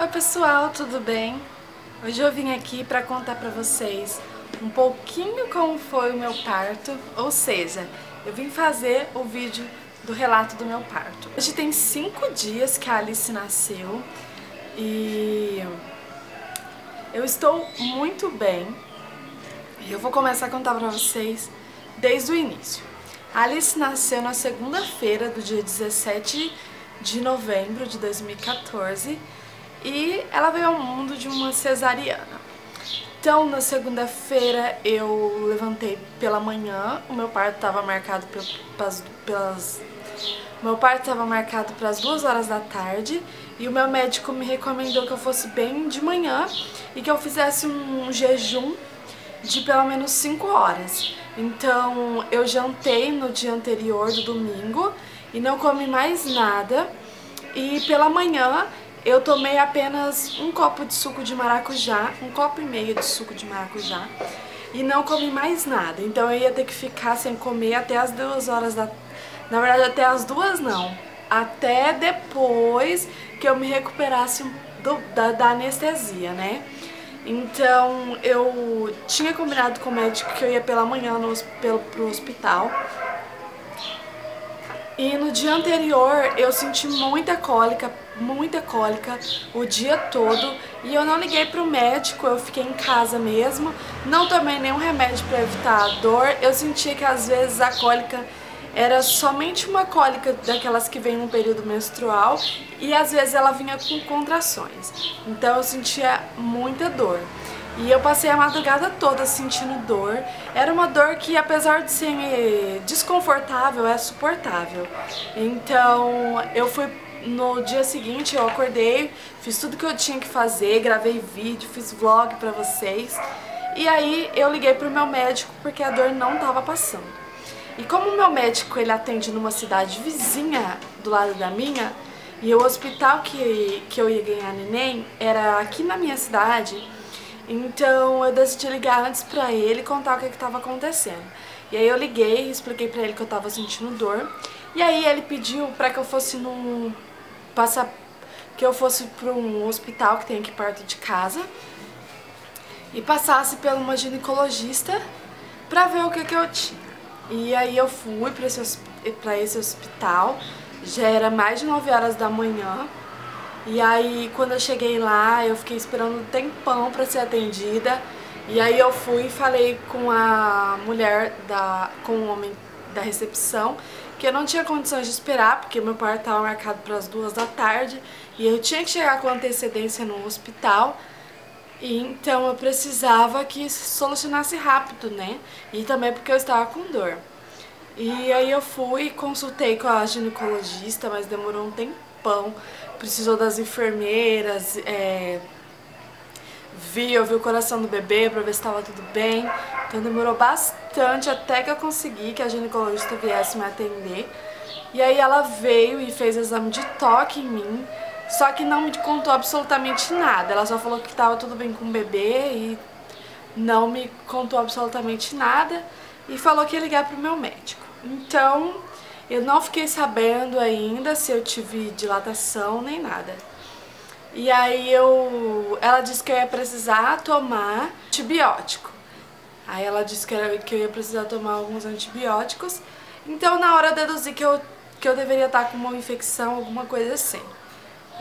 Oi pessoal, tudo bem? Hoje eu vim aqui para contar para vocês um pouquinho como foi o meu parto, ou seja, eu vim fazer o vídeo do relato do meu parto. Hoje tem 5 dias que a Alice nasceu e eu estou muito bem e eu vou começar a contar para vocês desde o início. A Alice nasceu na segunda-feira do dia 17 de novembro de 2014 e ela veio ao mundo de uma cesariana. Então, na segunda-feira eu levantei pela manhã, o meu parto estava marcado para as 2 horas da tarde e o meu médico me recomendou que eu fosse bem de manhã e que eu fizesse um jejum de pelo menos 5 horas. Então, eu jantei no dia anterior, do domingo, e não comi mais nada. E pela manhã eu tomei apenas um copo de suco de maracujá, 1,5 copo de suco de maracujá, e não comi mais nada. Então eu ia ter que ficar sem comer até as 2 horas da... Na verdade, até as 2 não. Até depois que eu me recuperasse da anestesia, né? Então eu tinha combinado com o médico que eu ia pela manhã pro hospital. E no dia anterior eu senti muita cólica o dia todo e eu não liguei pro médico, eu fiquei em casa mesmo, não tomei nenhum remédio para evitar a dor. Eu sentia que às vezes a cólica era somente uma cólica daquelas que vem no período menstrual e às vezes ela vinha com contrações, então eu sentia muita dor. E eu passei a madrugada toda sentindo dor. Era uma dor que, apesar de ser desconfortável, é suportável. Então, eu fui no dia seguinte, eu acordei, fiz tudo que eu tinha que fazer, gravei vídeo, fiz vlog pra vocês. E aí, eu liguei pro meu médico porque a dor não tava passando. E como o meu médico, ele atende numa cidade vizinha do lado da minha, e o hospital que eu ia ganhar neném era aqui na minha cidade, então eu decidi ligar antes pra ele e contar o que estava acontecendo. E aí eu liguei e expliquei pra ele que eu tava sentindo dor. E aí ele pediu pra que eu fosse pra um hospital que tem aqui perto de casa e passasse por uma ginecologista pra ver o que eu tinha. E aí eu fui pra esse hospital, já era mais de 9 horas da manhã. E aí, quando eu cheguei lá, eu fiquei esperando um tempão pra ser atendida. E aí eu fui e falei com a mulher, com o homem da recepção, que eu não tinha condições de esperar, porque meu parto estava marcado para as 2 da tarde. E eu tinha que chegar com antecedência no hospital. E então eu precisava que solucionasse rápido, né? E também porque eu estava com dor. E aí eu fui, consultei com a ginecologista, mas demorou um tempão. Precisou das enfermeiras, eu vi o coração do bebê pra ver se estava tudo bem. Então demorou bastante até que eu consegui que a ginecologista viesse me atender. E aí ela veio e fez exame de toque em mim, só que não me contou absolutamente nada. Ela só falou que estava tudo bem com o bebê e não me contou absolutamente nada e falou que ia ligar pro meu médico. Então eu não fiquei sabendo ainda se eu tive dilatação nem nada. E aí ela disse que eu ia precisar tomar antibiótico. Aí ela disse que eu ia precisar tomar alguns antibióticos. Então na hora eu deduzi que eu deveria estar com uma infecção, alguma coisa assim.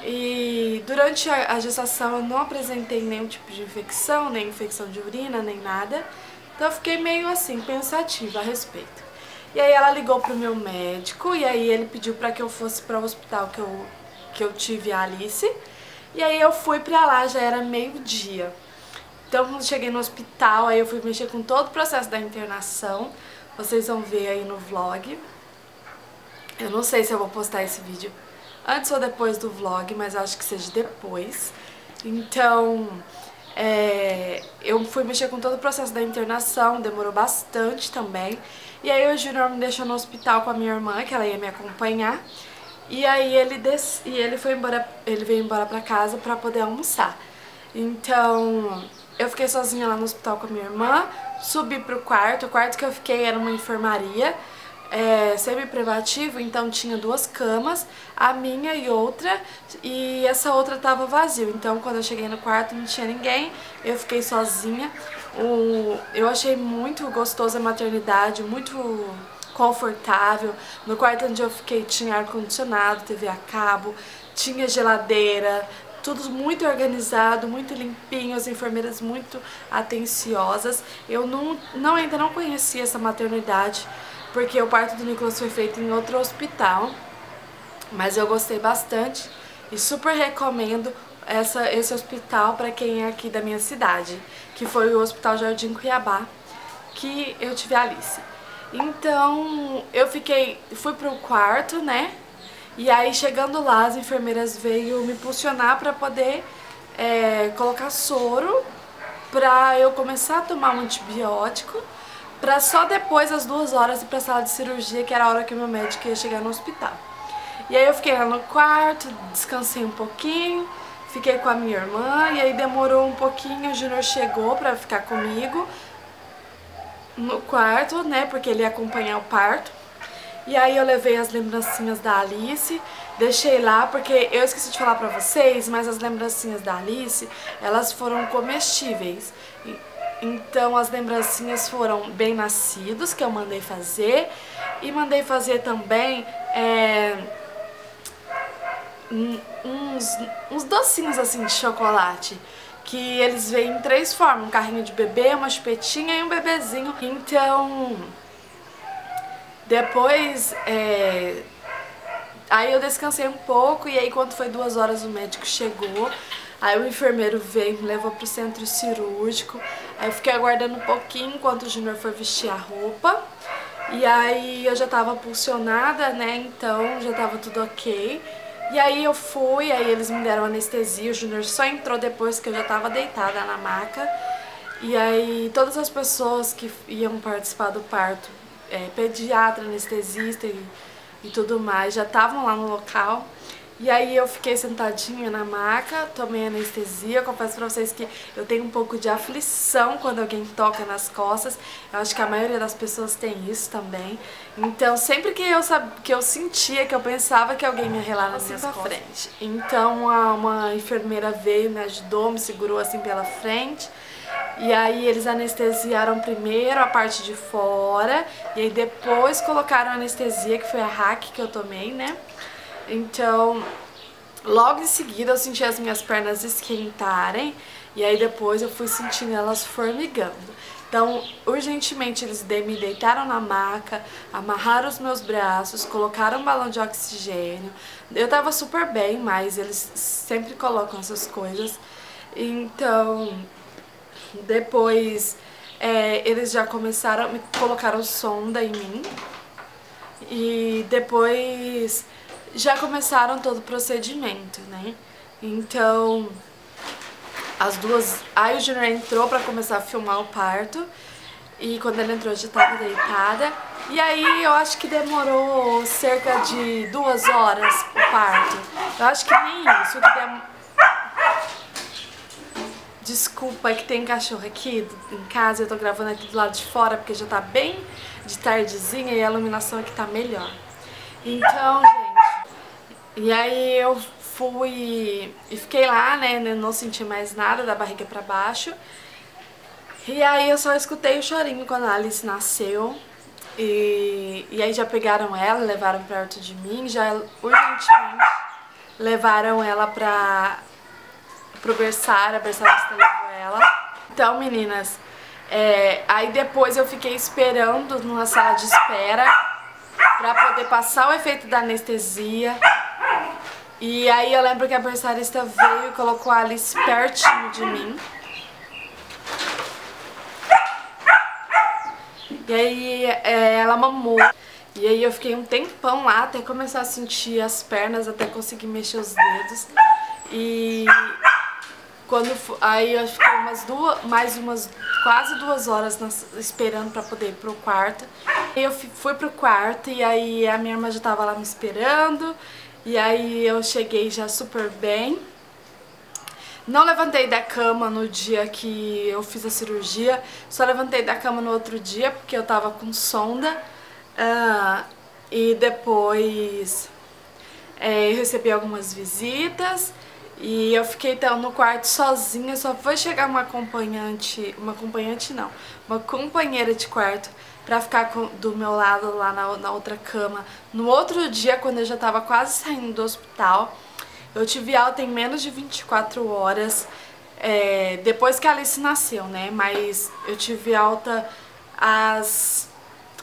E durante a gestação eu não apresentei nenhum tipo de infecção, nem infecção de urina, nem nada. Então eu fiquei meio assim, pensativa a respeito. E aí ela ligou pro meu médico e aí ele pediu pra que eu fosse para o hospital que eu tive a Alice. E aí eu fui pra lá, já era meio-dia. Então quando cheguei no hospital, aí eu fui mexer com todo o processo da internação. Vocês vão ver aí no vlog. Eu não sei se eu vou postar esse vídeo antes ou depois do vlog, mas acho que seja depois. Então eu fui mexer com todo o processo da internação, demorou bastante também. E aí o Júnior me deixou no hospital com a minha irmã, que ela ia me acompanhar. E aí ele veio embora pra casa pra poder almoçar. Então eu fiquei sozinha lá no hospital com a minha irmã, subi pro quarto. O quarto que eu fiquei era uma enfermaria, semi-privativo, então tinha 2 camas, a minha e essa outra tava vazia. Então quando eu cheguei no quarto não tinha ninguém, eu fiquei sozinha. Eu achei muito gostosa a maternidade, muito confortável. No quarto onde eu fiquei tinha ar-condicionado, TV a cabo, tinha geladeira, tudo muito organizado, muito limpinho, as enfermeiras muito atenciosas. Eu ainda não conhecia essa maternidade, porque o parto do Nicolas foi feito em outro hospital, mas eu gostei bastante e super recomendo esse hospital para quem é aqui da minha cidade, que foi o Hospital Jardim Cuiabá, que eu tive a Alice. Então eu fui pro quarto, né? E aí chegando lá as enfermeiras veio me impulsionar para poder colocar soro, pra eu começar a tomar um antibiótico, pra só depois, às 2 horas, ir pra sala de cirurgia, que era a hora que o meu médico ia chegar no hospital. E aí eu fiquei lá no quarto, descansei um pouquinho, fiquei com a minha irmã, e aí demorou um pouquinho, o Júnior chegou pra ficar comigo no quarto, né, porque ele ia acompanhar o parto. E aí eu levei as lembrancinhas da Alice, deixei lá, porque eu esqueci de falar pra vocês, mas as lembrancinhas da Alice, elas foram comestíveis. Então as lembrancinhas foram bem-nascidos, que eu mandei fazer, e mandei fazer também uns docinhos assim de chocolate, que eles vêm em 3 formas, um carrinho de bebê, uma chupetinha e um bebezinho. Então depois, aí eu descansei um pouco, e aí quando foi 2 horas o médico chegou, aí o enfermeiro veio, me levou pro centro cirúrgico, aí eu fiquei aguardando um pouquinho enquanto o Júnior foi vestir a roupa, e aí eu já tava pulsionada, né, então já tava tudo ok, e aí eu fui, aí eles me deram anestesia, o Júnior só entrou depois que eu já tava deitada na maca, e aí todas as pessoas que iam participar do parto, pediatra, anestesista e tudo mais, já estavam lá no local. E aí eu fiquei sentadinha na maca, tomei anestesia. Confesso pra vocês que eu tenho um pouco de aflição quando alguém toca nas costas. Eu acho que a maioria das pessoas tem isso também. Então sempre que eu sentia, que eu pensava que alguém ia relar nas minhas costas. Então uma enfermeira veio, me ajudou, me segurou assim pela frente. E aí eles anestesiaram primeiro a parte de fora, e aí depois colocaram a anestesia, que foi a hack que eu tomei, né? Então, logo em seguida eu senti as minhas pernas esquentarem, e aí depois eu fui sentindo elas formigando. Então, urgentemente eles me deitaram na maca, amarraram os meus braços, colocaram um balão de oxigênio. Eu tava super bem, mas eles sempre colocam essas coisas. Então depois eles já me colocaram sonda em mim, e depois já começaram todo o procedimento, né? Então aí o Júnior entrou pra começar a filmar o parto, e quando ele entrou eu já tava deitada, e aí eu acho que demorou cerca de 2 horas o parto. Eu acho que nem isso, Desculpa, é que tem cachorro aqui em casa, eu tô gravando aqui do lado de fora porque já tá bem de tardezinha e a iluminação aqui tá melhor. Então, gente, e aí eu fui e fiquei lá, né, não senti mais nada da barriga pra baixo. E aí eu só escutei o chorinho quando a Alice nasceu. E aí já pegaram ela, levaram perto de mim, já urgentemente levaram ela pro berçário, a berçárista levou ela. Então, meninas, aí depois eu fiquei esperando numa sala de espera pra poder passar o efeito da anestesia. E aí eu lembro que a berçarista veio e colocou a Alice pertinho de mim. E aí ela mamou. E aí eu fiquei um tempão lá até começar a sentir as pernas, até conseguir mexer os dedos. E aí eu fiquei mais umas quase 2 horas esperando pra poder ir pro quarto. E eu fui pro quarto, e aí a minha irmã já tava lá me esperando. E aí eu cheguei já super bem. Não levantei da cama no dia que eu fiz a cirurgia, só levantei da cama no outro dia porque eu tava com sonda. E depois eu recebi algumas visitas e eu fiquei então no quarto sozinha. Só foi chegar uma companheira de quarto pra ficar do meu lado lá na outra cama. No outro dia, quando eu já tava quase saindo do hospital, eu tive alta em menos de 24 horas, depois que a Alice nasceu, né? Mas eu tive alta às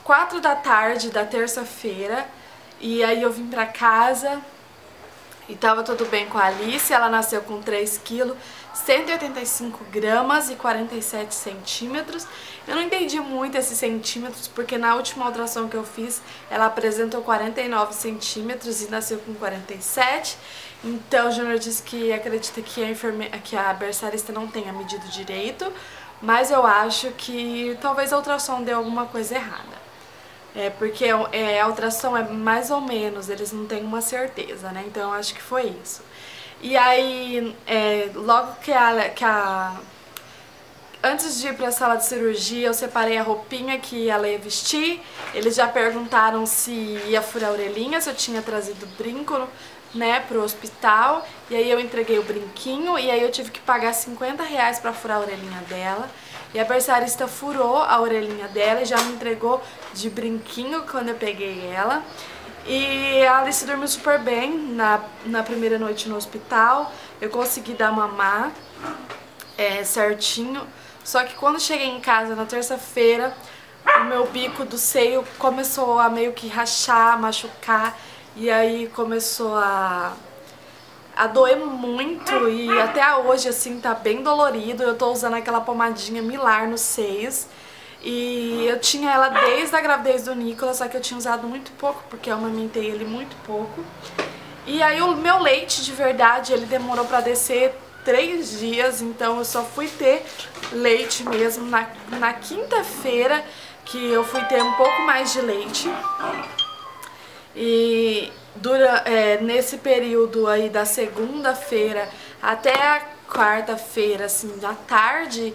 4 da tarde da terça-feira, e aí eu vim pra casa e tava tudo bem com a Alice. Ela nasceu com 3 kg, 185 gramas e 47 centímetros. Eu não entendi muito esses centímetros, porque na última ultrassom que eu fiz, ela apresentou 49 centímetros e nasceu com 47. Então o Júnior disse que acredita que a berçarista não tenha medido direito, mas eu acho que talvez a ultrassom deu alguma coisa errada. Porque a ultrassom é mais ou menos, eles não têm uma certeza, né? Então eu acho que foi isso. E aí, logo antes de ir pra sala de cirurgia, eu separei a roupinha que ela ia vestir. Eles já perguntaram se ia furar a orelhinha, se eu tinha trazido brinco, né, pro hospital. E aí eu entreguei o brinquinho e aí eu tive que pagar 50 reais pra furar a orelhinha dela. E a berçarista furou a orelhinha dela e já me entregou de brinquinho quando eu peguei ela. E a Alice dormiu super bem na primeira noite no hospital. Eu consegui dar mamar certinho. Só que quando cheguei em casa na terça-feira, o meu bico do seio começou a meio que rachar, machucar. E aí começou a doer muito e até hoje assim tá bem dolorido. Eu tô usando aquela pomadinha Milar nos seios e eu tinha ela desde a gravidez do Nicolas, só que eu tinha usado muito pouco porque eu amamentei ele muito pouco. E aí o meu leite de verdade, ele demorou pra descer 3 dias, então eu só fui ter leite mesmo na quinta-feira, que eu fui ter um pouco mais de leite. E nesse período aí da segunda-feira até a quarta-feira, assim, da tarde,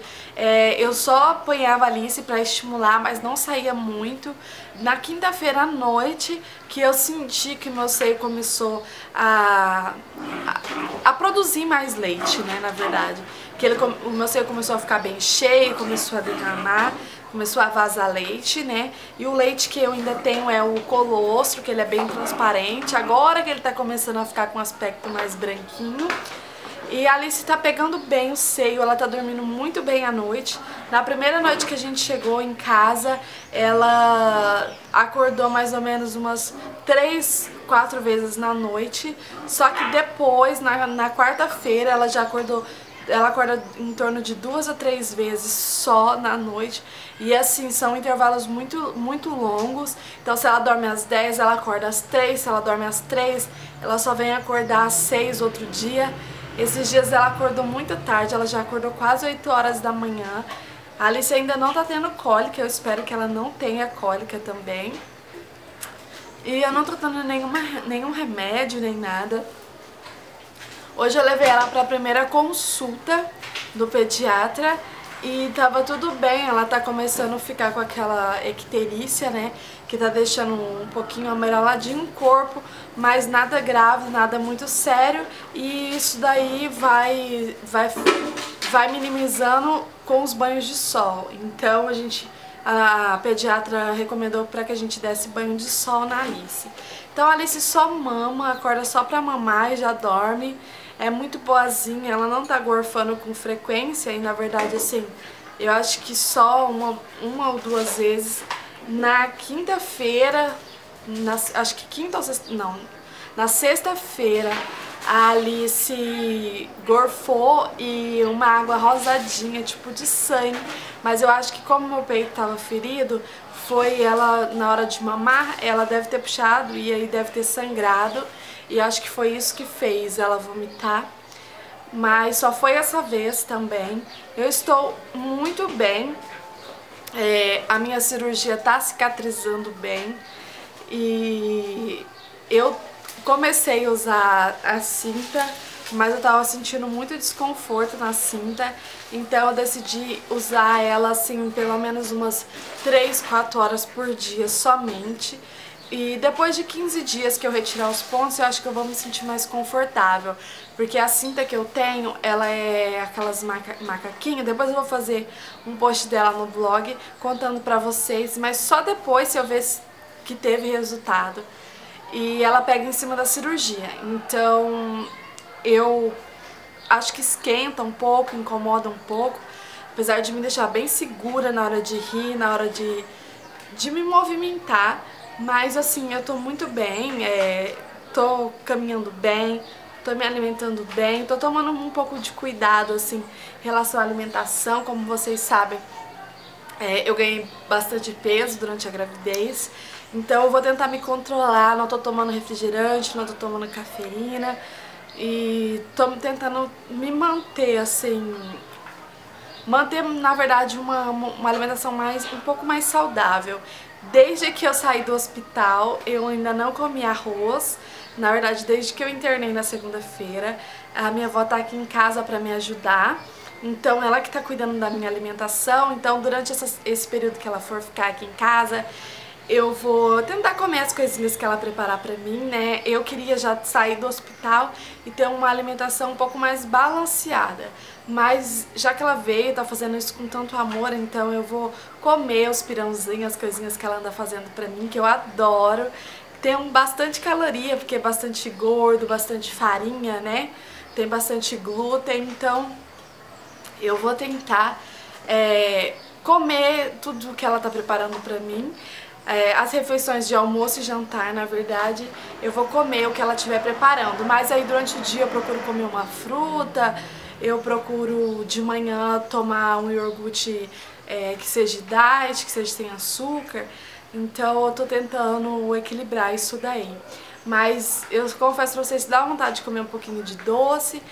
eu só apanhava a Alice pra estimular, mas não saía muito. Na quinta-feira à noite, que eu senti que meu seio começou a produzir mais leite, né, na verdade. O meu seio começou a ficar bem cheio, começou a derramar, começou a vazar leite, né? E o leite que eu ainda tenho é o colostro, que ele é bem transparente. Agora que ele tá começando a ficar com um aspecto mais branquinho. E a Alice tá pegando bem o seio, ela tá dormindo muito bem à noite. Na primeira noite que a gente chegou em casa, ela acordou mais ou menos umas 3, 4 vezes na noite. Só que depois, na quarta-feira, ela já acordou. Ela acorda em torno de 2 a 3 vezes só na noite. E assim, são intervalos muito, muito longos. Então se ela dorme às 10, ela acorda às 3. Se ela dorme às 3, ela só vem acordar às 6 outro dia. Esses dias ela acordou muito tarde, ela já acordou quase 8 horas da manhã. A Alice ainda não tá tendo cólica, eu espero que ela não tenha cólica também. E eu não tô dando nenhum remédio, nem nada. Hoje eu levei ela pra primeira consulta do pediatra e tava tudo bem. Ela tá começando a ficar com aquela icterícia, né, que tá deixando um pouquinho amareladinho o corpo, mas nada grave, nada muito sério. E isso daí vai minimizando com os banhos de sol. Então a pediatra recomendou para que a gente desse banho de sol na Alice. Então a Alice só mama, acorda só pra mamar e já dorme. É muito boazinha, ela não tá gorfando com frequência e na verdade assim, eu acho que só uma ou 2 vezes. Na quinta-feira, acho que quinta ou sexta, não, na sexta-feira a Alice gorfou e uma água rosadinha, tipo de sangue, mas eu acho que como meu peito tava ferido, foi ela, na hora de mamar, ela deve ter puxado e aí deve ter sangrado. E acho que foi isso que fez ela vomitar. Mas só foi essa vez também. Eu estou muito bem. A minha cirurgia tá cicatrizando bem. E eu comecei a usar a cinta mas eu tava sentindo muito desconforto na cinta, então eu decidi usar ela assim pelo menos umas 3, 4 horas por dia somente. E depois de 15 dias que eu retirar os pontos, eu acho que eu vou me sentir mais confortável. Porque a cinta que eu tenho, ela é aquelas macaquinhas. Depois eu vou fazer um post dela no blog contando pra vocês, mas só depois se eu ver que teve resultado. E ela pega em cima da cirurgia. Então eu acho que esquenta um pouco, incomoda um pouco. Apesar de me deixar bem segura na hora de rir, na hora de me movimentar. Mas assim, eu tô muito bem, tô caminhando bem, tô me alimentando bem, tô tomando um pouco de cuidado assim em relação à alimentação. Como vocês sabem, eu ganhei bastante peso durante a gravidez, então eu vou tentar me controlar, não tô tomando refrigerante, não tô tomando cafeína e tô tentando me manter assim, na verdade uma alimentação um pouco mais saudável. Desde que eu saí do hospital, eu ainda não comi arroz. Na verdade, desde que eu internei na segunda-feira, a minha avó tá aqui em casa pra me ajudar. Então, ela que tá cuidando da minha alimentação. Então, durante esse período que ela for ficar aqui em casa, eu vou tentar comer as coisinhas que ela preparar pra mim, né? Eu queria já sair do hospital e ter uma alimentação um pouco mais balanceada. Mas já que ela veio, tá fazendo isso com tanto amor, então eu vou comer os pirãozinhos, as coisinhas que ela anda fazendo pra mim, que eu adoro. Tem bastante caloria, porque é bastante gordo, bastante farinha, né? Tem bastante glúten, então eu vou tentar comer tudo que ela tá preparando pra mim. As refeições de almoço e jantar, na verdade, eu vou comer o que ela estiver preparando. Mas aí durante o dia eu procuro comer uma fruta, eu procuro de manhã tomar um iogurte que seja diet, que seja sem açúcar. Então eu tô tentando equilibrar isso daí. Mas eu confesso pra vocês, dá vontade de comer um pouquinho de doce.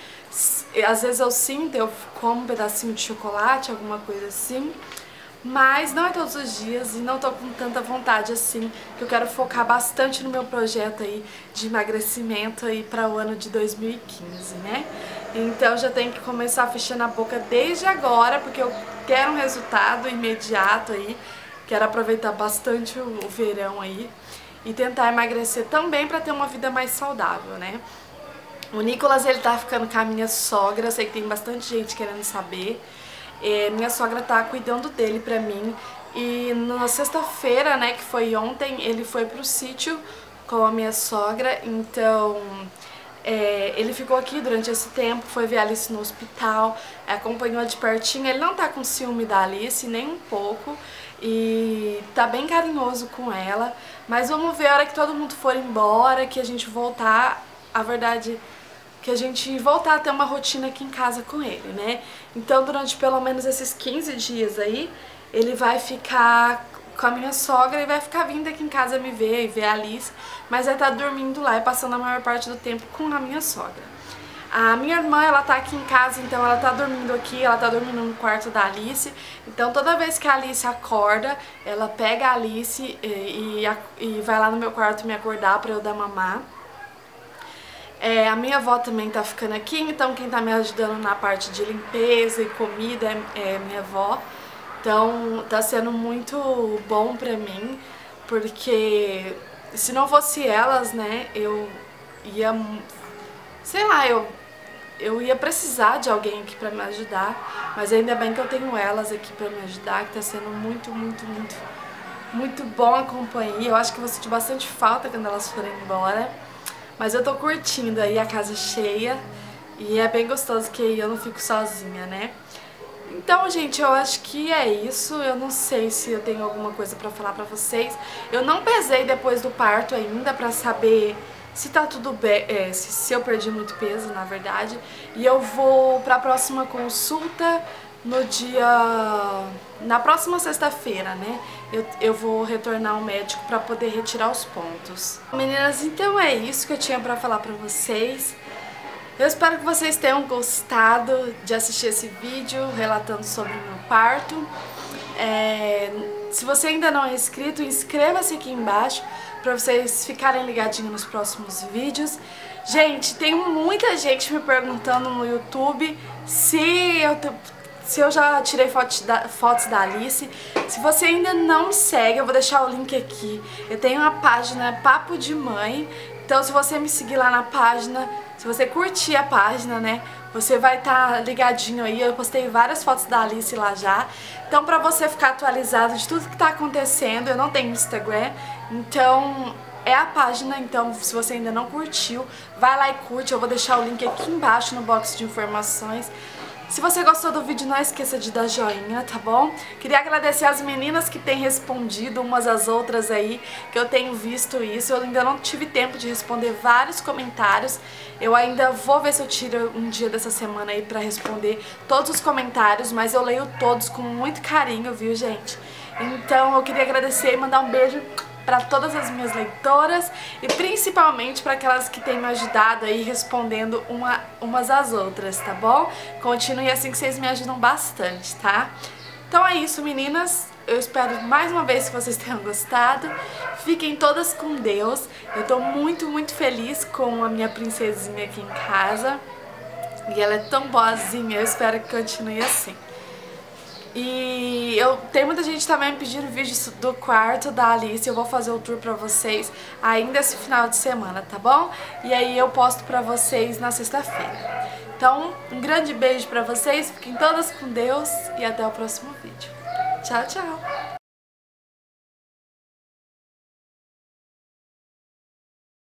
Às vezes eu sinto, eu como um pedacinho de chocolate, alguma coisa assim. Mas não é todos os dias e não tô com tanta vontade assim, que eu quero focar bastante no meu projeto aí de emagrecimento aí para o ano de 2015, né? Então já tenho que começar fechando a boca desde agora, porque eu quero um resultado imediato aí, quero aproveitar bastante o verão aí e tentar emagrecer também para ter uma vida mais saudável, né? O Nicolas, ele tá ficando com a minha sogra, eu sei que tem bastante gente querendo saber. Minha sogra tá cuidando dele pra mim e na sexta-feira, né, que foi ontem, ele foi pro sítio com a minha sogra, então ele ficou aqui durante esse tempo, foi ver a Alice no hospital, acompanhou de pertinho. Ele não tá com ciúme da Alice, nem um pouco, e tá bem carinhoso com ela, mas vamos ver a hora que todo mundo for embora, que a gente voltar, a verdade que a gente voltar a ter uma rotina aqui em casa com ele, né? Então, durante pelo menos esses 15 dias aí, ele vai ficar com a minha sogra e vai ficar vindo aqui em casa me ver e ver a Alice, mas vai estar dormindo lá e passando a maior parte do tempo com a minha sogra. A minha irmã, ela tá aqui em casa, então ela tá dormindo aqui, ela tá dormindo no quarto da Alice. Então toda vez que a Alice acorda, ela pega a Alice e vai lá no meu quarto me acordar pra eu dar mamar. A minha avó também tá ficando aqui, então quem tá me ajudando na parte de limpeza e comida é minha avó. Então tá sendo muito bom pra mim, porque se não fosse elas, né, eu ia, sei lá, eu ia precisar de alguém aqui pra me ajudar, mas ainda bem que eu tenho elas aqui pra me ajudar, que tá sendo muito bom a companhia. Eu acho que vou sentir bastante falta quando elas forem embora. Mas eu tô curtindo aí a casa cheia e é bem gostoso que eu não fico sozinha, né? Então, gente, eu acho que é isso. Eu não sei se eu tenho alguma coisa pra falar pra vocês. Eu não pesei depois do parto ainda pra saber se tá tudo bem, se eu perdi muito peso, na verdade. E eu vou pra próxima consulta na próxima sexta-feira, né? Eu vou retornar ao médico pra poder retirar os pontos. Meninas, então é isso que eu tinha pra falar pra vocês. Eu espero que vocês tenham gostado de assistir esse vídeo relatando sobre o meu parto. Se você ainda não é inscrito, inscreva-se aqui embaixo para vocês ficarem ligadinhos nos próximos vídeos. Gente, tem muita gente me perguntando no YouTube se eu já tirei fotos da Alice. Se você ainda não me segue, eu vou deixar o link aqui. Eu tenho uma página Papo de Mãe. Então se você me seguir lá na página, se você curtir a página, né, você vai estar ligadinho aí. Eu postei várias fotos da Alice lá já. Então pra você ficar atualizado de tudo que tá acontecendo, eu não tenho Instagram, então é a página. Então se você ainda não curtiu, vai lá e curte. Eu vou deixar o link aqui embaixo no box de informações. Se você gostou do vídeo, não esqueça de dar joinha, tá bom? Queria agradecer as meninas que têm respondido umas às outras aí, que eu tenho visto isso. Eu ainda não tive tempo de responder vários comentários. Eu ainda vou ver se eu tiro um dia dessa semana aí pra responder todos os comentários, mas eu leio todos com muito carinho, viu, gente? Então eu queria agradecer e mandar um beijo para todas as minhas leitoras e principalmente para aquelas que têm me ajudado aí respondendo umas às outras, tá bom? Continue assim que vocês me ajudam bastante, tá? Então é isso, meninas. Eu espero mais uma vez que vocês tenham gostado. Fiquem todas com Deus. Eu tô muito, muito feliz com a minha princesinha aqui em casa. E ela é tão boazinha, eu espero que continue assim. E tem muita gente também me pedindo vídeos do quarto da Alice. Eu vou fazer o tour pra vocês ainda esse final de semana, tá bom? E aí eu posto pra vocês na sexta-feira. Então, um grande beijo pra vocês, fiquem todas com Deus e até o próximo vídeo. Tchau, tchau!